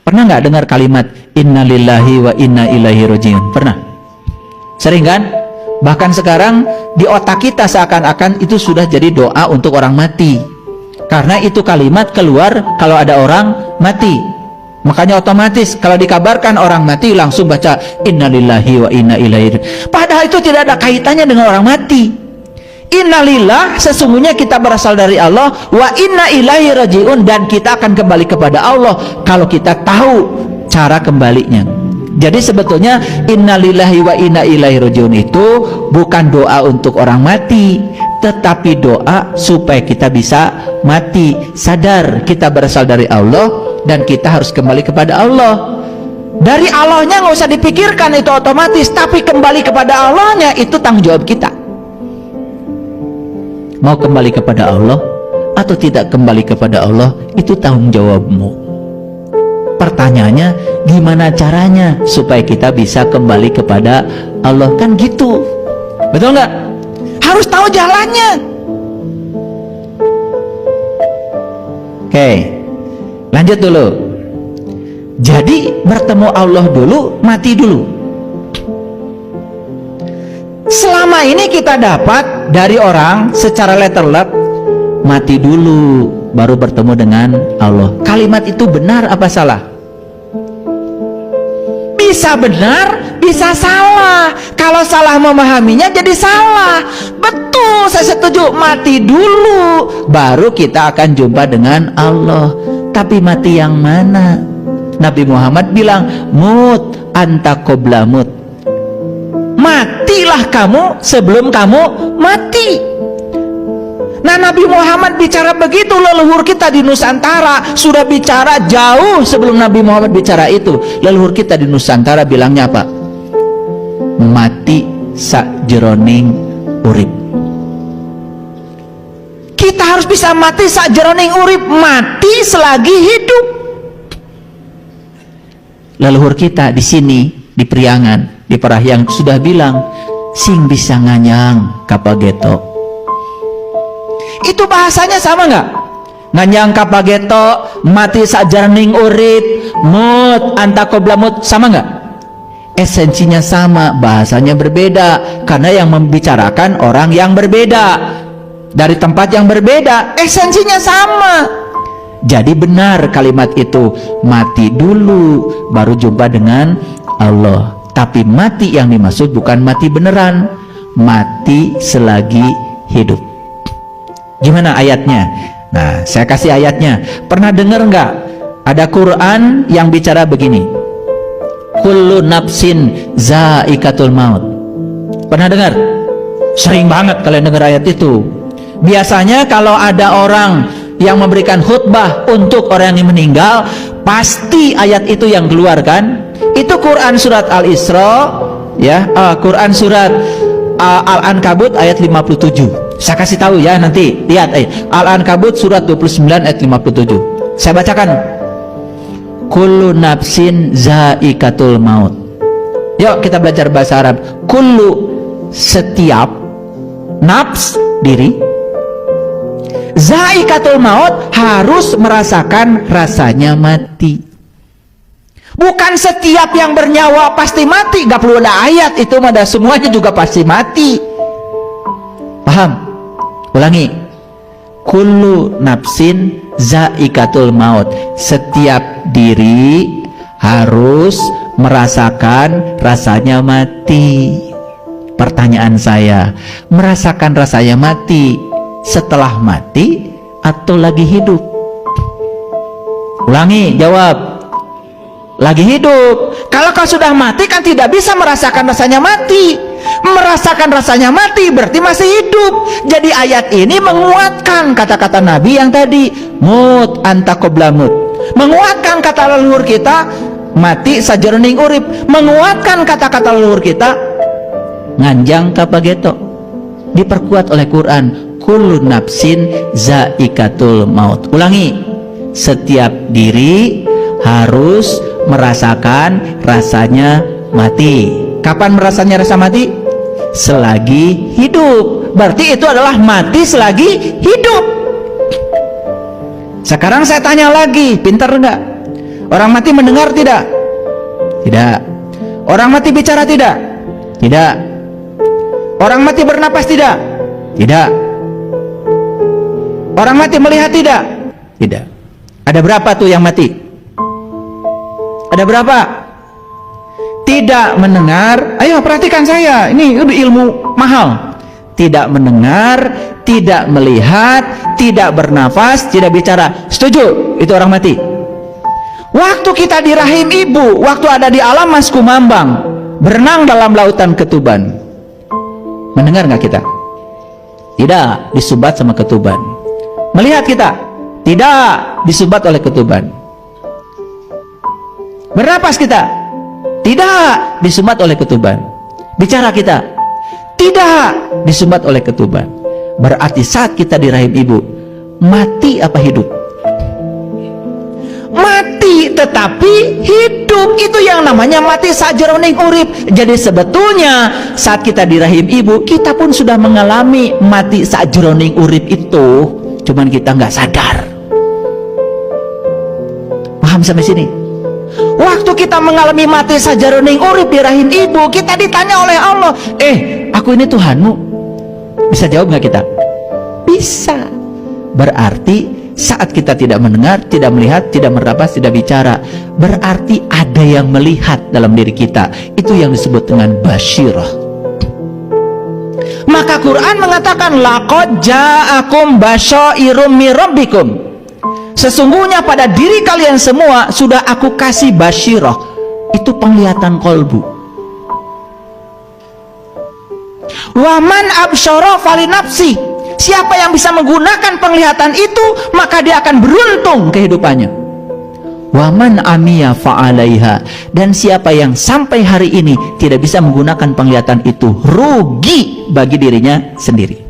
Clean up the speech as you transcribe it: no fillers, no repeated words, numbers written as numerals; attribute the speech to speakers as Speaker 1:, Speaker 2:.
Speaker 1: Pernah nggak dengar kalimat innalillahi wa inna ilaihi rajiun? Pernah? Sering kan? Bahkan sekarang di otak kita seakan-akan itu sudah jadi doa untuk orang mati. Karena itu kalimat keluar kalau ada orang mati. Makanya otomatis kalau dikabarkan orang mati langsung baca innalillahi wa inna ilaihi. Padahal itu tidak ada kaitannya dengan orang mati. Innalillah, sesungguhnya kita berasal dari Allah, wa inna ilaihi rajiun, dan kita akan kembali kepada Allah kalau kita tahu cara kembalinya. Jadi sebetulnya innalillahi wa inna ilaihi rajiun itu bukan doa untuk orang mati, tetapi doa supaya kita bisa mati, sadar kita berasal dari Allah dan kita harus kembali kepada Allah. Dari Allahnya nggak usah dipikirkan, itu otomatis, tapi kembali kepada Allahnya itu tanggung jawab kita. Mau kembali kepada Allah atau tidak kembali kepada Allah, itu tanggung jawabmu. Pertanyaannya, gimana caranya supaya kita bisa kembali kepada Allah? Kan gitu, betul nggak? Harus tahu jalannya. Oke, lanjut dulu. Jadi bertemu Allah dulu, mati dulu. Selama ini kita dapat dari orang secara letterlet, mati dulu baru bertemu dengan Allah. Kalimat itu benar apa salah? Bisa benar, bisa salah. Kalau salah memahaminya jadi salah. Betul, saya setuju. Mati dulu baru kita akan jumpa dengan Allah. Tapi mati yang mana? Nabi Muhammad bilang, mut anta qabla mut. Matilah kamu sebelum kamu mati. Nah, Nabi Muhammad bicara begitu, leluhur kita di Nusantara sudah bicara jauh sebelum Nabi Muhammad bicara itu. Leluhur kita di Nusantara bilangnya apa? Mati sakjeroning urip. Kita harus bisa mati sakjeroning urip, mati selagi hidup. Leluhur kita di sini, di Priangan, di Parahyang sudah bilang, sing bisa nganyang kapageto. Itu bahasanya sama nggak? Nganyang kapageto, mati sakjeroning urip, mut anta qabla mut, sama nggak? Esensinya sama, bahasanya berbeda, karena yang membicarakan orang yang berbeda dari tempat yang berbeda, esensinya sama. Jadi benar kalimat itu, mati dulu baru jumpa dengan Allah. Tapi mati yang dimaksud bukan mati beneran, mati selagi hidup. Gimana ayatnya? Nah, saya kasih ayatnya. Pernah dengar nggak ada Quran yang bicara begini, kullu nafsin zaikatul maut? Pernah dengar? Sering banget kalian dengar ayat itu. Biasanya kalau ada orang yang memberikan khutbah untuk orang yang meninggal, pasti ayat itu yang keluar kan? Itu Quran surat Al-Isra, ya, Quran surat Al-Ankabut ayat 57. Saya kasih tahu ya, nanti lihat Al-Ankabut surat 29 ayat 57. Saya bacakan. Kullu nafsin zaikatul maut. Yuk kita belajar bahasa Arab. Kullu, setiap, nafs, diri, zaikatul maut, harus merasakan rasanya mati. Bukan setiap yang bernyawa pasti mati, gak perlu ada ayat itu, ada semuanya juga pasti mati. Paham? Ulangi. Kullu nafsin zaikatul maut, setiap diri harus merasakan rasanya mati. Pertanyaan saya, merasakan rasanya mati setelah mati atau lagi hidup? Ulangi, jawab. Lagi hidup. Kalau kau sudah mati kan tidak bisa merasakan rasanya mati. Merasakan rasanya mati berarti masih hidup. Jadi ayat ini menguatkan kata-kata Nabi yang tadi, mut anta qabla mut. Menguatkan kata leluhur kita, mati sajroning urip. Menguatkan kata-kata leluhur kita, nganjang kapageto. Diperkuat oleh Quran, kullu nafsin zaikatul maut. Ulangi, setiap diri harus merasakan rasanya mati. Kapan merasanya rasa mati? Selagi hidup. Berarti itu adalah mati selagi hidup. Sekarang saya tanya lagi, pintar enggak? Orang mati mendengar tidak? Tidak. Orang mati bicara tidak? Tidak. Orang mati bernapas tidak? Tidak. Orang mati melihat tidak? Tidak. Ada berapa tuh yang mati? Ada berapa? Tidak mendengar. Ayo perhatikan saya, ini ilmu mahal. Tidak mendengar, tidak melihat, tidak bernafas, tidak bicara. Setuju? Itu orang mati. Waktu kita di rahim ibu, waktu ada di alam mas kumambang, berenang dalam lautan ketuban, mendengar nggak kita? Tidak, disumbat sama ketuban. Melihat kita? Tidak, disumbat oleh ketuban. Bernapas kita? Tidak, disumbat oleh ketuban. Bicara kita? Tidak, disumbat oleh ketuban. Berarti saat kita di rahim ibu, mati apa hidup? Mati, tetapi hidup. Itu yang namanya mati sajroning urip. Jadi sebetulnya saat kita di rahim ibu, kita pun sudah mengalami mati sajroning urip itu, cuman kita nggak sadar. Paham sampai sini? Waktu kita mengalami mati sajroning urip di rahim ibu, kita ditanya oleh Allah, aku ini Tuhanmu. Bisa jawab nggak kita? Bisa. Berarti saat kita tidak mendengar, tidak melihat, tidak bernapas, tidak bicara, berarti ada yang melihat dalam diri kita. Itu yang disebut dengan basyirah. Maka Quran mengatakan, laqad ja'akum basyairum mir rabbikum. Sesungguhnya pada diri kalian semua sudah aku kasih basyirah. Itu penglihatan kolbu. Waman absyara falinafsi. Siapa yang bisa menggunakan penglihatan itu, maka dia akan beruntung kehidupannya. Waman amiya fa'alaiha. Dan siapa yang sampai hari ini tidak bisa menggunakan penglihatan itu, rugi bagi dirinya sendiri.